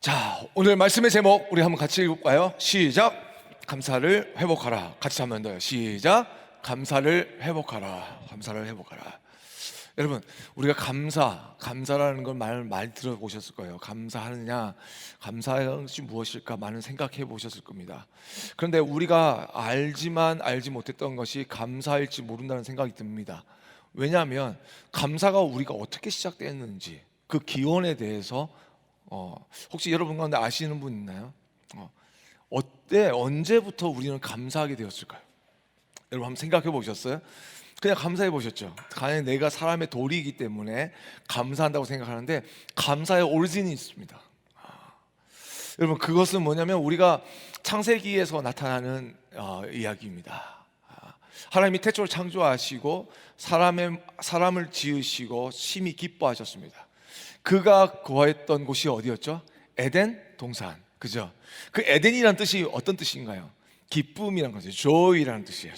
자, 오늘 말씀의 제목 우리 한번 같이 읽어볼까요? 시작. 감사를 회복하라. 같이 한번 더요. 시작. 감사를 회복하라. 감사를 회복하라. 여러분, 우리가 감사라는 걸 많이 들어보셨을 거예요. 감사하느냐, 감사한 것이 무엇일까 많은 생각해 보셨을 겁니다. 그런데 우리가 알지만 알지 못했던 것이 감사일지 모른다는 생각이 듭니다. 왜냐하면 감사가 우리가 어떻게 시작됐는지 그 기원에 대해서 혹시 여러분 가운데 아시는 분 있나요? 언제부터 우리는 감사하게 되었을까요? 여러분 한번 생각해 보셨어요? 그냥 감사해 보셨죠? 과연 내가 사람의 도리이기 때문에 감사한다고 생각하는데 감사의 오리진이 있습니다. 여러분 그것은 뭐냐면 우리가 창세기에서 나타나는 이야기입니다. 하나님이 태초를 창조하시고 사람을 지으시고 심히 기뻐하셨습니다. 그가 거했던 곳이 어디였죠? 에덴 동산. 그죠? 그 에덴이라는 뜻이 어떤 뜻인가요? 기쁨이라는 거죠. joy라는 뜻이에요.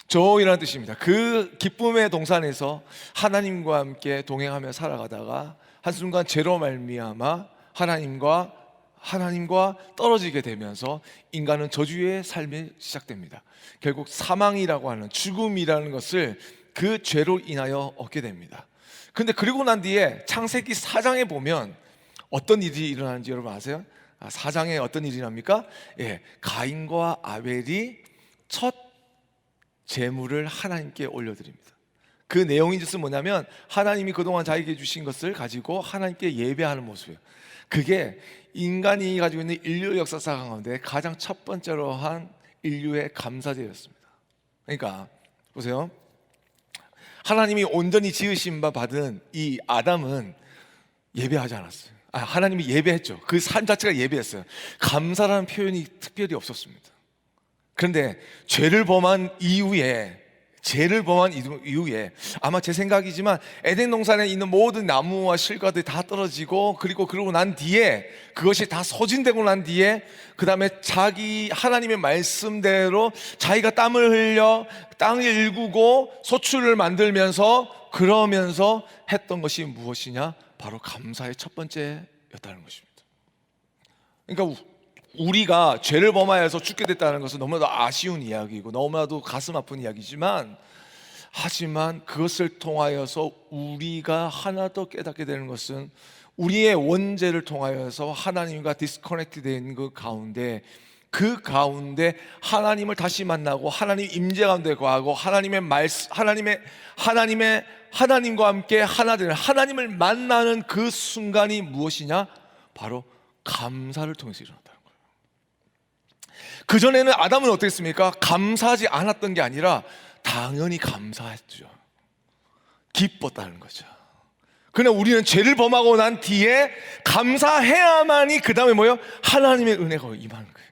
joy라는 뜻입니다. 그 기쁨의 동산에서 하나님과 함께 동행하며 살아가다가 한순간 죄로 말미암아 하나님과 떨어지게 되면서 인간은 저주의 삶이 시작됩니다. 결국 사망이라고 하는 죽음이라는 것을 그 죄로 인하여 얻게 됩니다. 근데 그리고 난 뒤에 창세기 4장에 보면 어떤 일이 일어나는지 여러분 아세요? 4장에 어떤 일이 일어납니까? 가인과 아벨이 첫 제물을 하나님께 올려드립니다. 그 내용이 뭐냐면 하나님이 그동안 자기에게 주신 것을 가지고 하나님께 예배하는 모습이에요. 그게 인간이 가지고 있는 인류 역사상 가운데 가장 첫 번째로 한 인류의 감사제였습니다. 그러니까 보세요. 하나님이 온전히 지으신 바 받은 이 아담은 예배하지 않았어요. 하나님이 예배했죠. 그 삶 자체가 예배였어요. 감사라는 표현이 특별히 없었습니다. 그런데 죄를 범한 이후에 아마 제 생각이지만 에덴 동산에 있는 모든 나무와 실과들이 다 떨어지고 그러고 난 뒤에 그것이 다 소진되고 난 뒤에 그 다음에 자기 하나님의 말씀대로 자기가 땀을 흘려 땅을 일구고 소출을 만들면서 그러면서 했던 것이 무엇이냐? 바로 감사의 첫 번째였다는 것입니다. 그러니까 우리가 죄를 범하여서 죽게 됐다는 것은 너무나도 아쉬운 이야기이고 너무나도 가슴 아픈 이야기지만 하지만 그것을 통하여서 우리가 하나 더 깨닫게 되는 것은 우리의 원죄를 통하여서 하나님과 디스커넥트 되어 있는 그 가운데 하나님을 다시 만나고 하나님 임재 가운데 거하고 하나님과 함께 하나 되는 하나님을 만나는 그 순간이 무엇이냐? 바로 감사를 통해서 일어났다는 거예요. 그전에는 아담은 어땠습니까? 감사하지 않았던 게 아니라 당연히 감사했죠. 기뻤다는 거죠. 그러나 우리는 죄를 범하고 난 뒤에 감사해야만이 그 다음에 뭐예요? 하나님의 은혜가 임하는 거예요.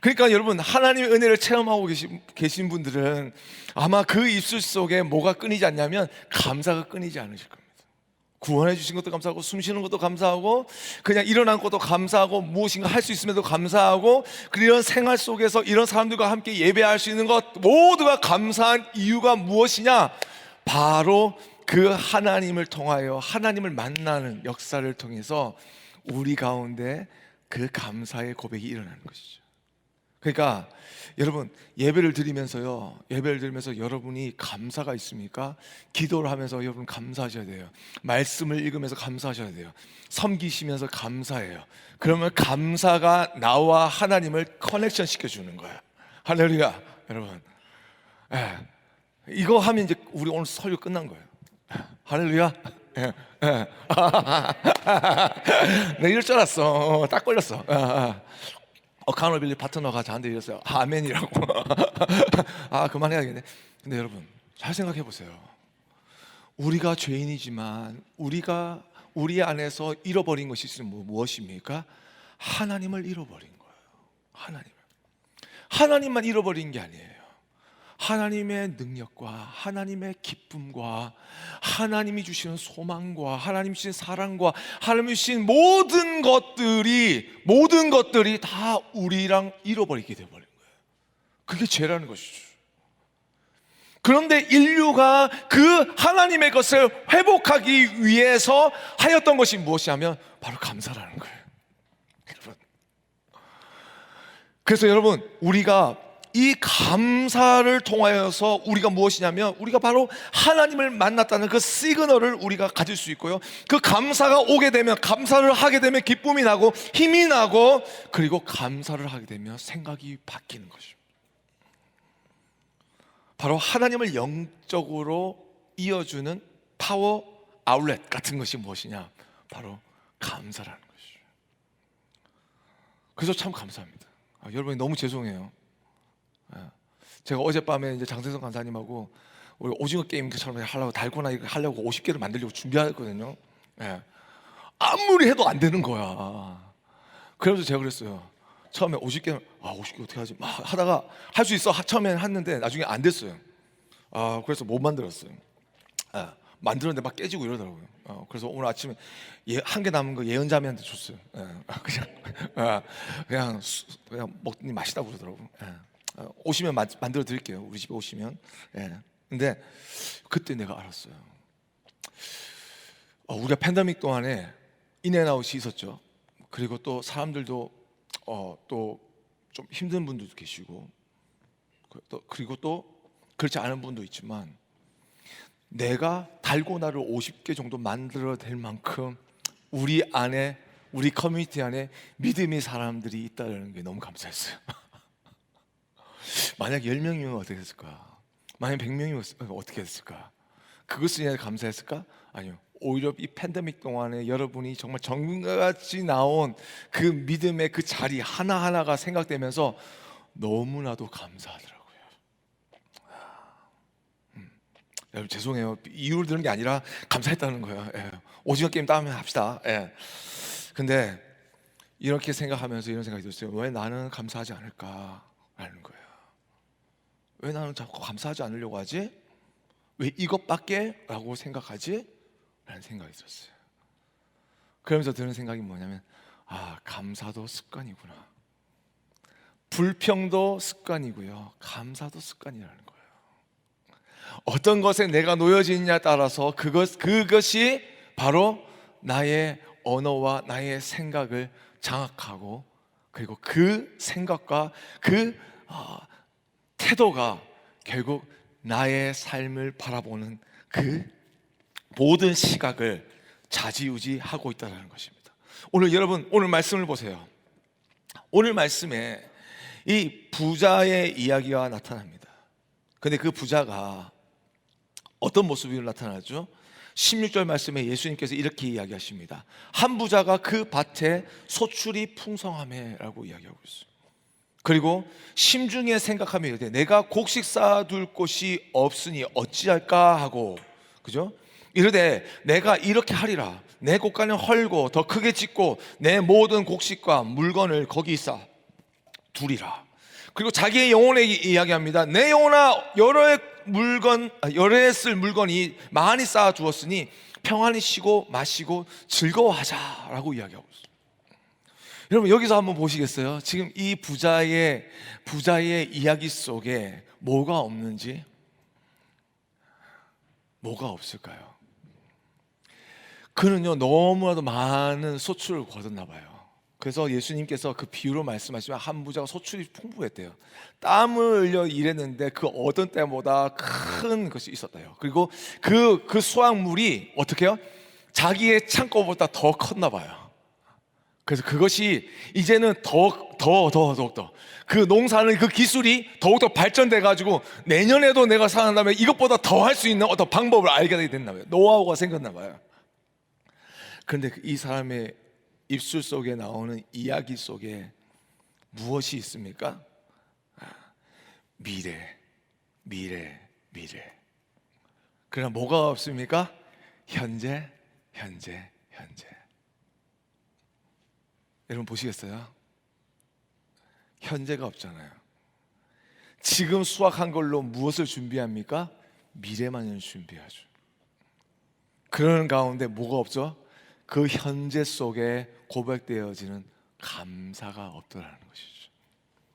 그러니까 여러분 하나님의 은혜를 체험하고 계신 분들은 아마 그 입술 속에 뭐가 끊이지 않냐면 감사가 끊이지 않으실 겁니다. 구원해 주신 것도 감사하고 숨 쉬는 것도 감사하고 그냥 일어난 것도 감사하고 무엇인가 할 수 있음에도 감사하고 이런 생활 속에서 이런 사람들과 함께 예배할 수 있는 것 모두가 감사한 이유가 무엇이냐? 바로 그 하나님을 통하여 하나님을 만나는 역사를 통해서 우리 가운데 그 감사의 고백이 일어나는 것이죠. 그러니까 여러분 예배를 드리면서 여러분이 감사가 있습니까? 기도를 하면서 여러분 감사하셔야 돼요. 말씀을 읽으면서 감사하셔야 돼요. 섬기시면서 감사해요. 그러면 감사가 나와 하나님을 커넥션 시켜주는 거예요. 할렐루야. 여러분 이거 하면 이제 우리 오늘 설교 끝난 거예요. 할렐루야. 나 이럴 줄 알았어. 딱 걸렸어. 어카노빌리 파트너가 저한테 이랬어요. 아멘이라고. 그만해야겠네. 근데 여러분 잘 생각해 보세요. 우리가 죄인이지만 우리 안에서 잃어버린 것이 있으면 무엇입니까? 하나님을 잃어버린 거예요. 하나님만 잃어버린 게 아니에요. 하나님의 능력과 하나님의 기쁨과 하나님이 주시는 소망과 하나님 주신 사랑과 하나님이 주신 모든 것들이 다 우리랑 잃어버리게 되어버린 거예요. 그게 죄라는 것이죠. 그런데 인류가 그 하나님의 것을 회복하기 위해서 하였던 것이 무엇이냐면 바로 감사라는 거예요. 여러분, 그래서 여러분, 우리가 이 감사를 통하여서 우리가 무엇이냐면 우리가 바로 하나님을 만났다는 그 시그널을 우리가 가질 수 있고요, 그 감사가 오게 되면, 감사를 하게 되면 기쁨이 나고 힘이 나고, 그리고 감사를 하게 되면 생각이 바뀌는 것이죠. 바로 하나님을 영적으로 이어주는 파워 아울렛 같은 것이 무엇이냐? 바로 감사라는 것이죠. 그래서 참 감사합니다. 여러분, 너무 죄송해요. 제가 어젯밤에 이제 장세성 간사님하고 우리 오징어 게임처럼 하려고, 달고나 이거 하려고 50개를 만들려고 준비했거든요. 아무리 해도 안 되는 거야. 그래서 제가 그랬어요. 처음에 50개는 50개 어떻게 하지? 막 하다가 할 수 있어. 처음에는 했는데 나중에 안 됐어요. 그래서 못 만들었어요. 만들었는데 막 깨지고 이러더라고요. 그래서 오늘 아침에 한 개 남은 거 예언자매한테 줬어요. 그냥 먹더니 맛있다고 그러더라고요. 오시면 만들어 드릴게요. 우리 집에 오시면. 근데 그때 내가 알았어요. 우리가 팬데믹 동안에 인앤아웃이 있었죠. 그리고 또 사람들도 또 좀 힘든 분들도 계시고, 그리고 또 그렇지 않은 분도 있지만, 내가 달고나를 50개 정도 만들어낼 만큼 우리 안에, 우리 커뮤니티 안에 믿음의 사람들이 있다는 게 너무 감사했어요. 만약 10명이면 어떻게 했을까? 만약 100명이면 어떻게 했을까? 그것을 감사했을까? 아니요. 오히려 이 팬데믹 동안에 여러분이 정말 정같이 나온 그 믿음의 그 자리 하나하나가 생각되면서 너무나도 감사하더라고요. 여러분, 죄송해요. 이유를 드는 게 아니라 감사했다는 거예요. 오징어 게임 다음에 합시다. 근데 이렇게 생각하면서 이런 생각이 들었어요. 왜 나는 감사하지 않을까라는 거예요. 왜 나는 자꾸 감사하지 않으려고 하지? 왜 이것밖에? 라고 생각하지? 라는 생각이 들었어요. 그러면서 드는 생각이 뭐냐면, 감사도 습관이구나. 불평도 습관이고요, 감사도 습관이라는 거예요. 어떤 것에 내가 놓여지느냐에 따라서 그것이 바로 나의 언어와 나의 생각을 장악하고, 그리고 그 생각과 그 태도가 결국 나의 삶을 바라보는 그 모든 시각을 좌지우지하고 있다는 것입니다. 오늘 여러분, 오늘 말씀을 보세요. 오늘 말씀에 이 부자의 이야기가 나타납니다. 근데 그 부자가 어떤 모습으로 나타나죠? 16절 말씀에 예수님께서 이렇게 이야기하십니다. 한 부자가 그 밭에 소출이 풍성하매라고 이야기하고 있어요. 그리고 심중에 생각하며 이르되 내가 곡식 쌓아둘 곳이 없으니 어찌할까 하고, 그죠? 이르되 내가 이렇게 하리라. 내 곳간을 헐고 더 크게 짓고 내 모든 곡식과 물건을 거기 쌓아 두리라. 그리고 자기의 영혼에 이야기합니다. 내 영혼아, 여러에 쓸 물건이 많이 쌓아 두었으니 평안히 쉬고 마시고 즐거워하자라고 이야기하고 있어요. 여러분, 여기서 한번 보시겠어요? 지금 이 부자의 이야기 속에 뭐가 없는지, 뭐가 없을까요? 그는요, 너무나도 많은 소출을 거뒀나 봐요. 그래서 예수님께서 그 비유로 말씀하시면 한 부자가 소출이 풍부했대요. 땀을 흘려 일했는데 그 얻은 때보다 큰 것이 있었대요. 그리고 그 수확물이 어떻게 해요? 자기의 창고보다 더 컸나 봐요. 그래서 그것이 이제는 더욱더 그 농사는 그 기술이 더욱더 발전돼 가지고 내년에도 내가 살아난다면 이것보다 더 할 수 있는 어떤 방법을 알게 됐나 봐요. 노하우가 생겼나 봐요. 그런데 이 사람의 입술 속에 나오는 이야기 속에 무엇이 있습니까? 미래. 그러나 뭐가 없습니까? 현재. 여러분 보시겠어요? 현재가 없잖아요. 지금 수확한 걸로 무엇을 준비합니까? 미래만을 준비하죠. 그런 가운데 뭐가 없죠? 그 현재 속에 고백되어지는 감사가 없더라는 것이죠.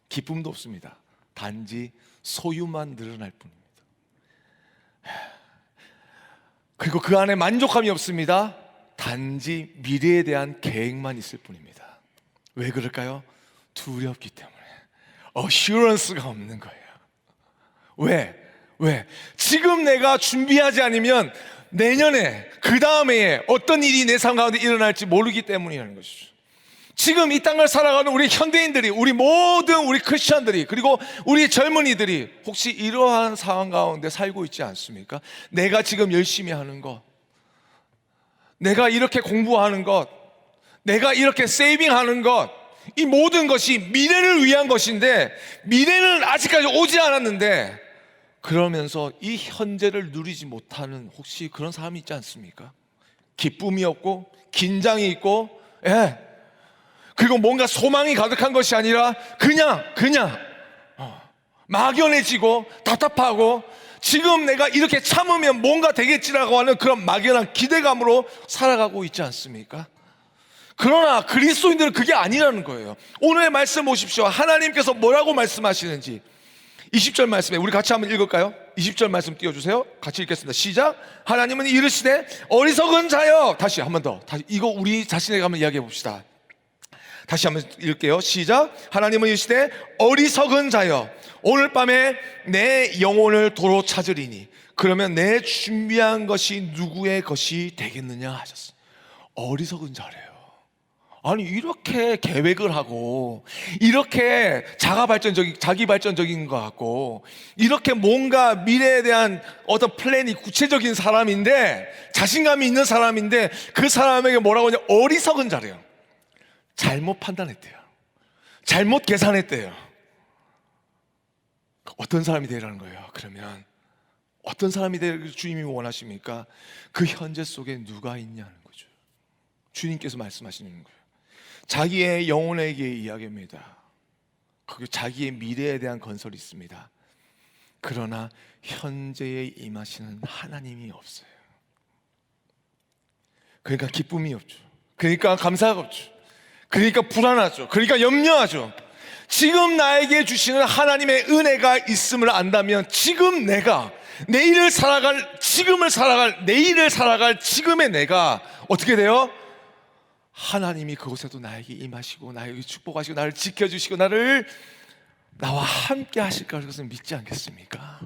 기쁨도 없습니다. 단지 소유만 늘어날 뿐입니다. 그리고 그 안에 만족함이 없습니다. 단지 미래에 대한 계획만 있을 뿐입니다. 왜 그럴까요? 두렵기 때문에. 어슈런스가 없는 거예요. 왜? 지금 내가 준비하지 않으면 내년에, 그 다음에 어떤 일이 내 삶 가운데 일어날지 모르기 때문이라는 것이죠. 지금 이 땅을 살아가는 우리 현대인들이, 우리 모든 우리 크리스천들이, 그리고 우리 젊은이들이 혹시 이러한 상황 가운데 살고 있지 않습니까? 내가 지금 열심히 하는 것, 내가 이렇게 공부하는 것, 내가 이렇게 세이빙하는 것, 이 모든 것이 미래를 위한 것인데 미래는 아직까지 오지 않았는데 그러면서 이 현재를 누리지 못하는 혹시 그런 사람이 있지 않습니까? 기쁨이 없고 긴장이 있고, 그리고 뭔가 소망이 가득한 것이 아니라 그냥 막연해지고 답답하고, 지금 내가 이렇게 참으면 뭔가 되겠지라고 하는 그런 막연한 기대감으로 살아가고 있지 않습니까? 그러나 그리스도인들은 그게 아니라는 거예요. 오늘의 말씀 보십시오. 하나님께서 뭐라고 말씀하시는지 20절 말씀에 우리 같이 한번 읽을까요? 20절 말씀 띄워주세요. 같이 읽겠습니다. 시작. 하나님은 이르시되 어리석은 자여. 다시 한 번 더. 이거 우리 자신에게 한번 이야기해 봅시다. 다시 한번 읽을게요. 시작. 하나님은 이르시되 어리석은 자여, 오늘 밤에 내 영혼을 도로 찾으리니 그러면 내 준비한 것이 누구의 것이 되겠느냐 하셨어요. 어리석은 자래요. 아니, 이렇게 계획을 하고 이렇게 자기 발전적인 것 같고 이렇게 뭔가 미래에 대한 어떤 플랜이 구체적인 사람인데, 자신감이 있는 사람인데, 그 사람에게 뭐라고 하냐? 어리석은 자래요. 잘못 판단했대요. 잘못 계산했대요. 어떤 사람이 되라는 거예요? 그러면 어떤 사람이 되기를 주님이 원하십니까? 그 현재 속에 누가 있냐는 거죠. 주님께서 말씀하시는 거예요. 자기의 영혼에게 이야기합니다. 그 자기의 미래에 대한 건설이 있습니다. 그러나 현재에 임하시는 하나님이 없어요. 그러니까 기쁨이 없죠. 그러니까 감사가 없죠. 그러니까 불안하죠. 그러니까 염려하죠. 지금 나에게 주시는 하나님의 은혜가 있음을 안다면 지금 내가 내일을 살아갈, 지금을 살아갈, 내일을 살아갈 지금의 내가 어떻게 돼요? 하나님이 그곳에도 나에게 임하시고 나에게 축복하시고 나를 지켜주시고 나와 함께 하실 것을 믿지 않겠습니까?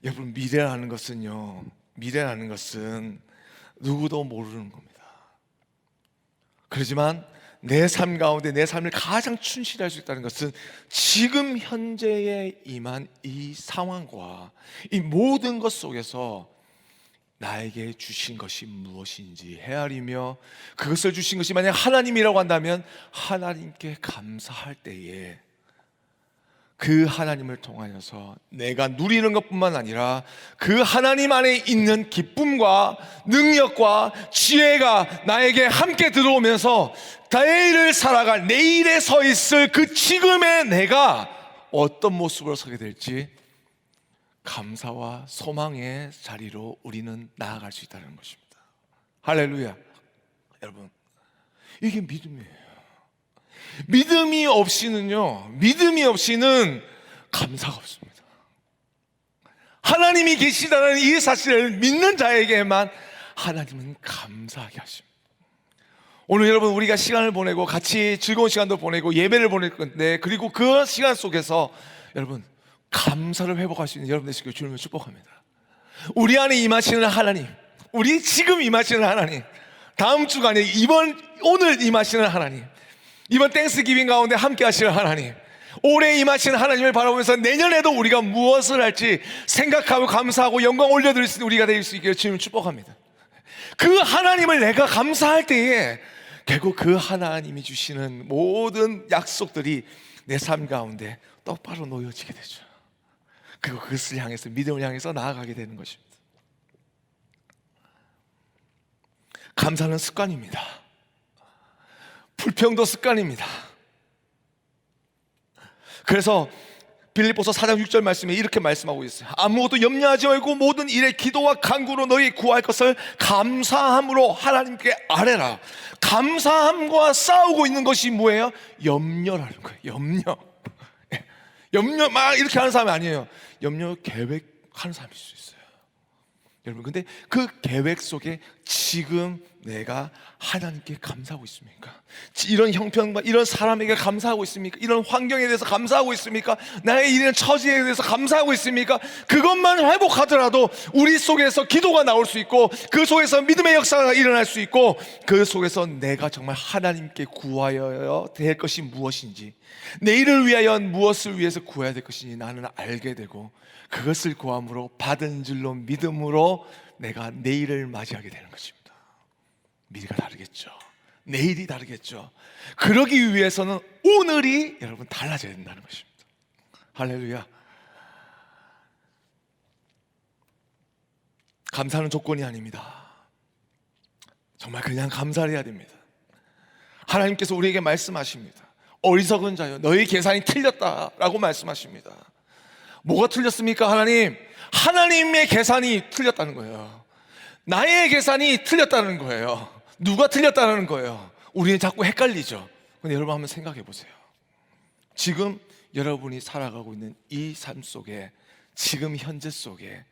여러분, 미래라는 것은 누구도 모르는 겁니다. 그렇지만 내 삶 가운데 내 삶을 가장 충실할 수 있다는 것은 지금 현재에 임한 이 상황과 이 모든 것 속에서 나에게 주신 것이 무엇인지 헤아리며, 그것을 주신 것이 만약 하나님이라고 한다면 하나님께 감사할 때에 그 하나님을 통하여서 내가 누리는 것뿐만 아니라 그 하나님 안에 있는 기쁨과 능력과 지혜가 나에게 함께 들어오면서 내일을 살아갈, 내일에 서 있을 그 지금의 내가 어떤 모습으로 서게 될지 감사와 소망의 자리로 우리는 나아갈 수 있다는 것입니다. 할렐루야. 여러분, 이게 믿음이에요. 믿음이 없이는 감사가 없습니다. 하나님이 계시다는 이 사실을 믿는 자에게만 하나님은 감사하게 하십니다. 오늘 여러분, 우리가 시간을 보내고 같이 즐거운 시간도 보내고 예배를 보낼 건데, 그리고 그 시간 속에서 여러분 감사를 회복할 수 있는 여러분 되시길 주님을 축복합니다. 우리 안에 임하시는 하나님, 우리 지금 임하시는 하나님, 다음 주가 아니라 오늘 임하시는 하나님, 이번 땡스기빙 가운데 함께 하시는 하나님, 올해 임하시는 하나님을 바라보면서 내년에도 우리가 무엇을 할지 생각하고 감사하고 영광 올려드릴 수 있는 우리가 될 수 있기를 주님을 축복합니다. 그 하나님을 내가 감사할 때에 결국 그 하나님이 주시는 모든 약속들이 내 삶 가운데 똑바로 놓여지게 되죠. 그리고 그것을 향해서, 믿음을 향해서 나아가게 되는 것입니다. 감사는 습관입니다. 불평도 습관입니다. 그래서 빌립보서 4장 6절 말씀에 이렇게 말씀하고 있어요. 아무것도 염려하지 말고 모든 일에 기도와 간구로 너희 구할 것을 감사함으로 하나님께 아뢰라. 감사함과 싸우고 있는 것이 뭐예요? 염려라는 거예요. 염려 막 이렇게 하는 사람이 아니에요. 염려 계획하는 사람일 수 있어요. 여러분, 근데 그 계획 속에 지금 내가 하나님께 감사하고 있습니까? 이런 형편과 이런 사람에게 감사하고 있습니까? 이런 환경에 대해서 감사하고 있습니까? 나의 이런 처지에 대해서 감사하고 있습니까? 그것만 회복하더라도 우리 속에서 기도가 나올 수 있고, 그 속에서 믿음의 역사가 일어날 수 있고, 그 속에서 내가 정말 하나님께 구하여야 될 것이 무엇인지, 내일을 위하여 무엇을 위해서 구해야 될 것인지 나는 알게 되고, 그것을 구함으로 받은 줄로 믿음으로 내가 내일을 맞이하게 되는 것입니다. 미래가 다르겠죠. 내일이 다르겠죠. 그러기 위해서는 오늘이 여러분 달라져야 된다는 것입니다. 할렐루야. 감사는 조건이 아닙니다. 정말 그냥 감사를 해야 됩니다. 하나님께서 우리에게 말씀하십니다. 어리석은 자여, 너희 계산이 틀렸다라고 말씀하십니다. 뭐가 틀렸습니까? 하나님의 계산이 틀렸다는 거예요. 나의 계산이 틀렸다는 거예요. 누가 틀렸다는 거예요? 우리는 자꾸 헷갈리죠. 근데 여러분 한번 생각해 보세요. 지금 여러분이 살아가고 있는 이 삶 속에, 지금 현재 속에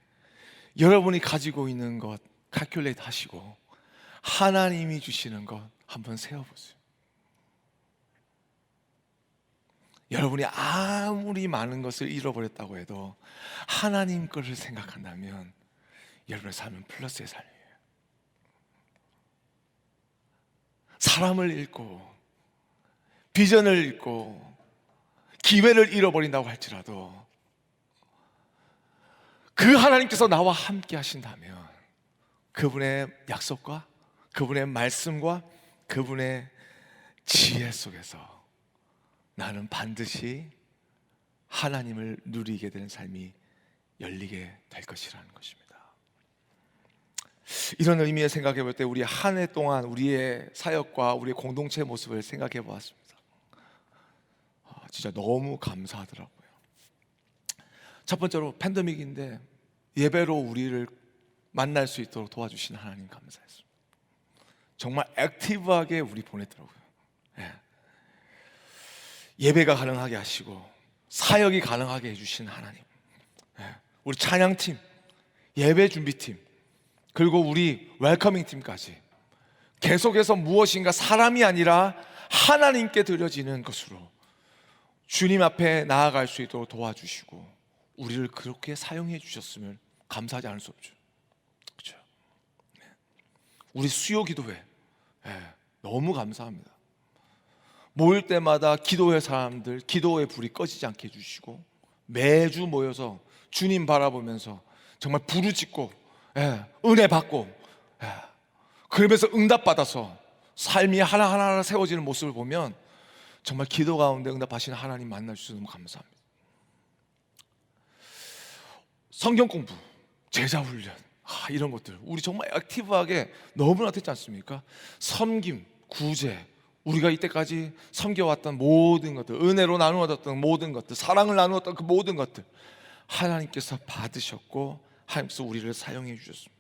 여러분이 가지고 있는 것 칼큘레이트 하시고 하나님이 주시는 것 한번 세어보세요. 여러분이 아무리 많은 것을 잃어버렸다고 해도 하나님 것을 생각한다면 여러분의 삶은 플러스의 삶이에요. 사람을 잃고 비전을 잃고 기회를 잃어버린다고 할지라도 그 하나님께서 나와 함께 하신다면 그분의 약속과 그분의 말씀과 그분의 지혜 속에서 나는 반드시 하나님을 누리게 되는 삶이 열리게 될 것이라는 것입니다. 이런 의미에 생각해 볼 때 우리 한 해 동안 우리의 사역과 우리의 공동체 모습을 생각해 보았습니다. 진짜 너무 감사하더라고요. 첫 번째로 팬데믹인데 예배로 우리를 만날 수 있도록 도와주신 하나님 감사했습니다. 정말 액티브하게 우리 보냈더라고요. 예배가 가능하게 하시고 사역이 가능하게 해주신 하나님, 우리 찬양팀, 예배 준비팀, 그리고 우리 웰커밍 팀까지 계속해서 무엇인가 사람이 아니라 하나님께 드려지는 것으로 주님 앞에 나아갈 수 있도록 도와주시고 우리를 그렇게 사용해 주셨으면 감사하지 않을 수 없죠. 그렇죠? 우리 수요 기도회 너무 감사합니다. 모일 때마다 기도의 사람들, 기도의 불이 꺼지지 않게 해주시고 매주 모여서 주님 바라보면서 정말 부르짖고 은혜 받고 그러면서 응답받아서 삶이 하나하나 세워지는 모습을 보면 정말 기도 가운데 응답하시는 하나님 만날 수 있어서 너무 감사합니다. 성경 공부, 제자 훈련, 이런 것들 우리 정말 액티브하게 너무나 됐지 않습니까? 섬김, 구제, 우리가 이때까지 섬겨왔던 모든 것들, 은혜로 나누었던 모든 것들, 사랑을 나누었던 그 모든 것들 하나님께서 받으셨고 하나님께서 우리를 사용해 주셨습니다.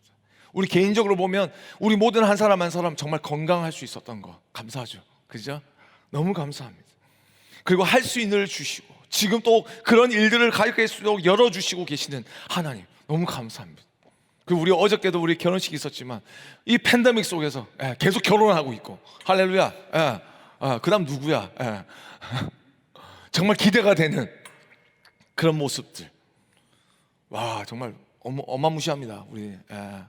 우리 개인적으로 보면 우리 모든 한 사람 한 사람 정말 건강할 수 있었던 거 감사하죠. 그죠? 너무 감사합니다. 그리고 할 수 있는 일을 주시고 지금 또 그런 일들을 가질 수 있도록 열어주시고 계시는 하나님 너무 감사합니다. 그리고 우리 어저께도 우리 결혼식이 있었지만 이 팬데믹 속에서 계속 결혼하고 있고 할렐루야. 그 다음 누구야? 정말 기대가 되는 그런 모습들. 와 정말 어마무시합니다. 우리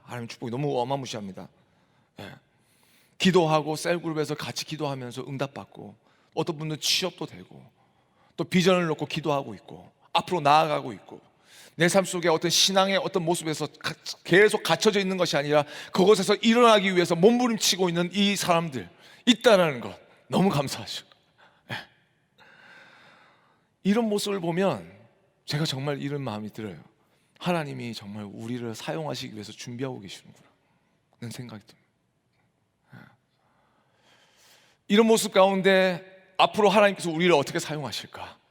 하나님 축복이 너무 어마무시합니다. 기도하고 셀그룹에서 같이 기도하면서 응답받고 어떤 분들은 취업도 되고 또 비전을 놓고 기도하고 있고 앞으로 나아가고 있고 내 삶 속에 어떤 신앙의 어떤 모습에서 계속 갇혀져 있는 것이 아니라 그곳에서 일어나기 위해서 몸부림치고 있는 이 사람들 있다라는 것 너무 감사하죠. 이런 모습을 보면 제가 정말 이런 마음이 들어요. 하나님이 정말 우리를 사용하시기 위해서 준비하고 계시는구나 그런 생각이 듭니다. 이런 모습 가운데 앞으로 하나님께서 우리를 어떻게 사용하실까?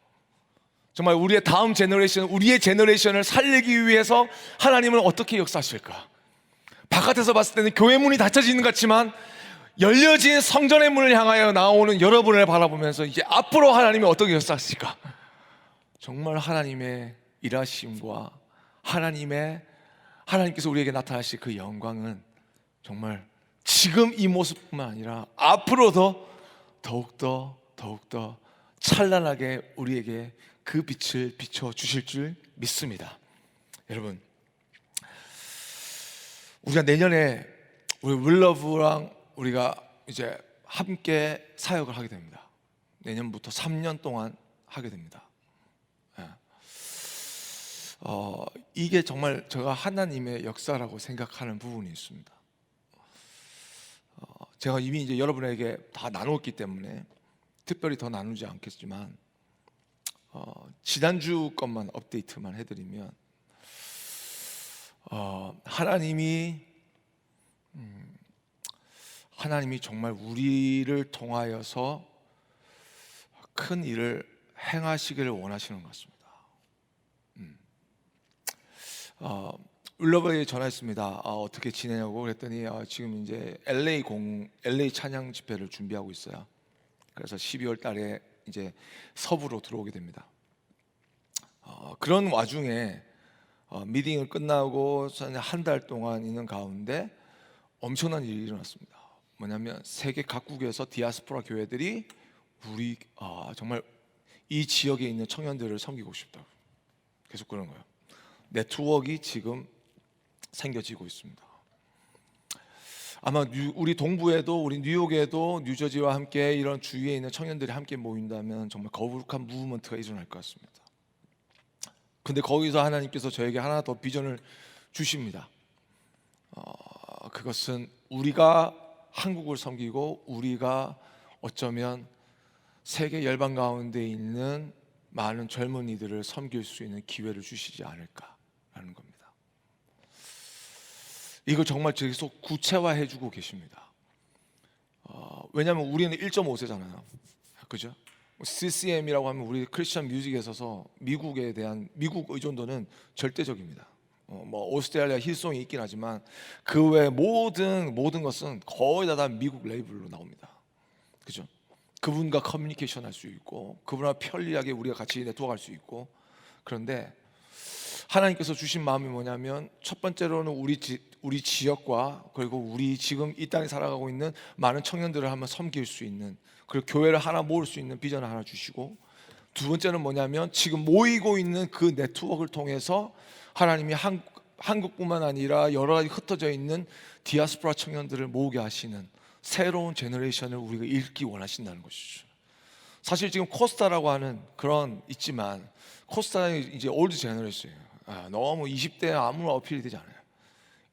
정말 우리의 다음 제너레이션, 우리의 제너레이션을 살리기 위해서 하나님은 어떻게 역사하실까? 바깥에서 봤을 때는 교회 문이 닫혀지는 것 같지만 열려진 성전의 문을 향하여 나오는 여러분을 바라보면서 이제 앞으로 하나님이 어떻게 역사하실까? 정말 하나님의 일하심과 하나님의 하나님께서 우리에게 나타나실 그 영광은 정말 지금 이 모습뿐만 아니라 앞으로도 더욱더 찬란하게 우리에게 그 빛을 비춰 주실 줄 믿습니다. 여러분, 우리가 내년에 우리 윌러브랑 우리가 이제 함께 사역을 하게 됩니다. 내년부터 3년 동안 하게 됩니다. 이게 정말 제가 하나님의 역사라고 생각하는 부분이 있습니다. 제가 이미 이제 여러분에게 다 나눴기 때문에 특별히 더 나누지 않겠지만 지난주 것만 업데이트만 해드리면 하나님이 정말 우리를 통하여서 큰 일을 행하시기를 원하시는 것 같습니다. 윌러브에 전화했습니다. 어떻게 지내냐고 그랬더니 지금 이제 LA 찬양 집회를 준비하고 있어요. 그래서 12월 달에 이제 서부로 들어오게 됩니다. 그런 와중에 미팅을 끝나고 한 달 동안 있는 가운데 엄청난 일이 일어났습니다. 뭐냐면 세계 각국에서 디아스포라 교회들이 우리 정말 이 지역에 있는 청년들을 섬기고 싶다고 계속 그런 거예요. 네트워크가 지금 생겨지고 있습니다. 아마 우리 동부에도, 우리 뉴욕에도 뉴저지와 함께 이런 주위에 있는 청년들이 함께 모인다면 정말 거룩한 무브먼트가 일어날 것 같습니다. 근데 거기서 하나님께서 저에게 하나 더 비전을 주십니다. 그것은 우리가 한국을 섬기고 우리가 어쩌면 세계 열방 가운데 있는 많은 젊은이들을 섬길 수 있는 기회를 주시지 않을까라는 겁니다. 이거 정말 계속 구체화해 주고 계십니다. 왜냐하면 우리는 1.5세잖아요. 그죠? CCM이라고 하면 우리 크리스천 뮤직에 있어서 미국에 대한 미국 의존도는 절대적입니다. 뭐 오스트레일리아 힐송이 있긴 하지만 그 외 모든 것은 거의 다 미국 레이블로 나옵니다. 그죠? 그분과 커뮤니케이션 할 수 있고 그분과 편리하게 우리가 같이 네트워크 할 수 있고. 그런데 하나님께서 주신 마음이 뭐냐면 첫 번째로는 우리 지역과 그리고 우리 지금 이 땅에 살아가고 있는 많은 청년들을 한번 섬길 수 있는, 그리고 교회를 하나 모을 수 있는 비전을 하나 주시고, 두 번째는 뭐냐면 지금 모이고 있는 그 네트워크를 통해서 하나님이 한국뿐만 아니라 여러 가지 흩어져 있는 디아스포라 청년들을 모으게 하시는 새로운 제너레이션을 우리가 읽기 원하신다는 것이죠. 사실 지금 코스타라고 하는 그런 있지만 코스타는 이제 올드 제너레이션이에요. 너무 20대에 아무런 어필이 되지 않아요.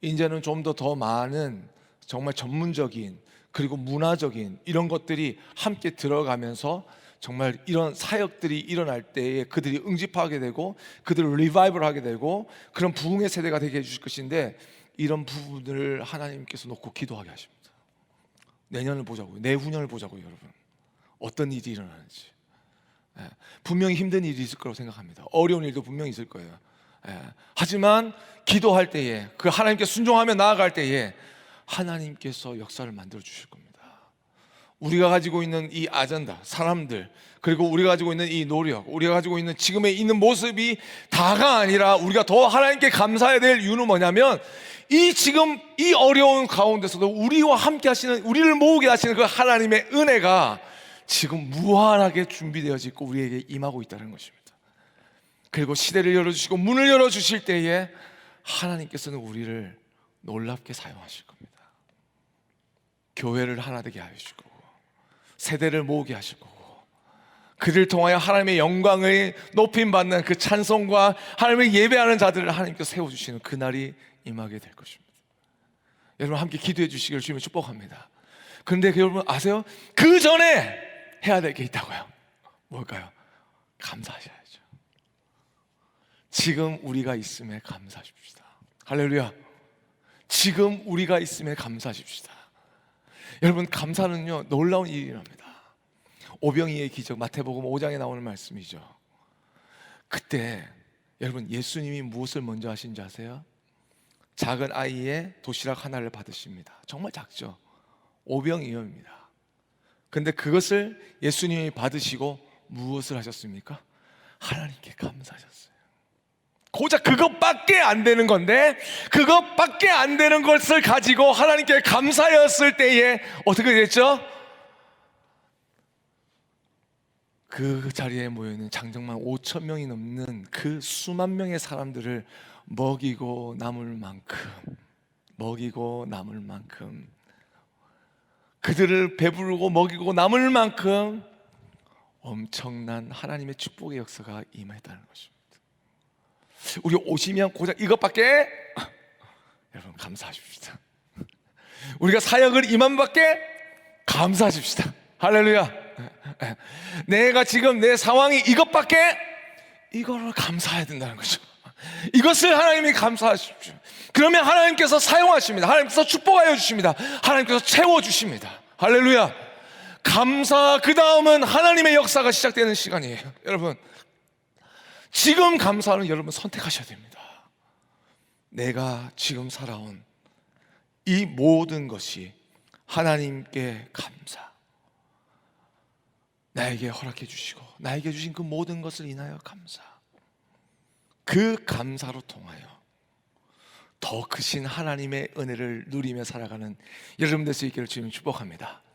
이제는 좀 더 많은 정말 전문적인 그리고 문화적인 이런 것들이 함께 들어가면서 정말 이런 사역들이 일어날 때에 그들이 응집하게 되고 그들을 리바이벌 하게 되고 그런 부흥의 세대가 되게 해주실 것인데, 이런 부분을 하나님께서 놓고 기도하게 하십니다. 내년을 보자고요. 내후년을 보자고요. 여러분, 어떤 일이 일어나는지. 분명히 힘든 일이 있을 거라고 생각합니다. 어려운 일도 분명히 있을 거예요. 하지만 기도할 때에, 그 하나님께 순종하며 나아갈 때에 하나님께서 역사를 만들어 주실 겁니다. 우리가 가지고 있는 이 아젠다, 사람들, 그리고 우리가 가지고 있는 이 노력, 우리가 가지고 있는 지금의 있는 모습이 다가 아니라 우리가 더 하나님께 감사해야 될 이유는 뭐냐면 지금 이 어려운 가운데서도 우리와 함께 하시는, 우리를 모으게 하시는 그 하나님의 은혜가 지금 무한하게 준비되어져 있고 우리에게 임하고 있다는 것입니다. 그리고 시대를 열어주시고 문을 열어주실 때에 하나님께서는 우리를 놀랍게 사용하실 겁니다. 교회를 하나 되게 하실 거고 세대를 모으게 하실 거고 그를 통하여 하나님의 영광을 높임받는 그 찬송과 하나님을 예배하는 자들을 하나님께서 세워주시는 그날이 임하게 될 것입니다. 여러분 함께 기도해 주시기를 주님을 축복합니다. 그런데 여러분 아세요? 그 전에 해야 될 게 있다고요. 뭘까요? 감사하셔야죠. 지금 우리가 있음에 감사하십시다. 할렐루야. 지금 우리가 있음에 감사하십시다. 여러분 감사는요 놀라운 일이랍니다. 오병이의 기적, 마태복음 5장에 나오는 말씀이죠. 그때 여러분 예수님이 무엇을 먼저 하신지 아세요? 작은 아이의 도시락 하나를 받으십니다. 정말 작죠. 오병이어입니다. 근데 그것을 예수님이 받으시고 무엇을 하셨습니까? 하나님께 감사하셨어요. 고작 그것밖에 안 되는 건데, 그것밖에 안 되는 것을 가지고 하나님께 감사였을 때에 어떻게 됐죠? 그 자리에 모여있는 장정만 5천 명이 넘는 그 수만 명의 사람들을 먹이고 남을 만큼 그들을 배부르고 먹이고 남을 만큼 엄청난 하나님의 축복의 역사가 임했다는 것입니다. 우리 오시면 고작 이것밖에 여러분 감사하십시다. 우리가 사역을 이만밖에 감사하십시다. 할렐루야. 내가 지금 내 상황이 이거를 감사해야 된다는 거죠. 이것을 하나님이 감사하십시오. 그러면 하나님께서 사용하십니다. 하나님께서 축복하여 주십니다. 하나님께서 채워주십니다. 할렐루야. 감사, 그 다음은 하나님의 역사가 시작되는 시간이에요. 여러분, 지금 감사는 여러분 선택하셔야 됩니다. 내가 지금 살아온 이 모든 것이 하나님께 감사, 나에게 허락해 주시고 나에게 주신 그 모든 것을 인하여 감사, 그 감사로 통하여 더 크신 하나님의 은혜를 누리며 살아가는 여러분 될 수 있기를 주님 축복합니다.